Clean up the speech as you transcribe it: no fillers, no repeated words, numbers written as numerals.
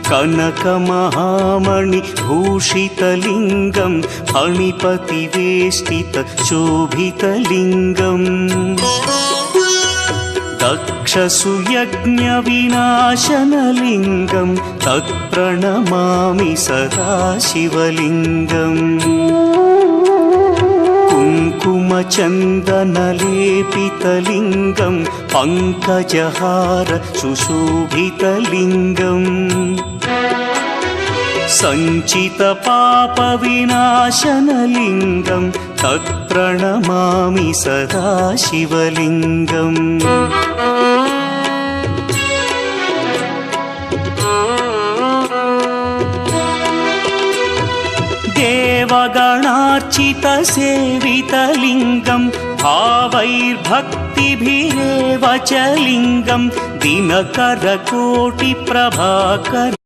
कनकमहामणिभूषितलिङ्गं फणिपतिवेष्टितशोभितलिङ्गम् दक्षसुयज्ञविनाशनलिङ्गं तत्प्रणमामि सदा शिवलिङ्गम् कुङ्कुमचन्दनलेपितलिङ्गं पङ्कजहार सुशोभितलिङ्गम् सञ्चितपापविनाशनलिङ्गं तत्प्रणमामि सदा शिवलिङ्गम् देवगणार्चितसेवितलिङ्गं भावैर्भक्तिभिरेव च लिङ्गं दिनकरकोटिप्रभाकर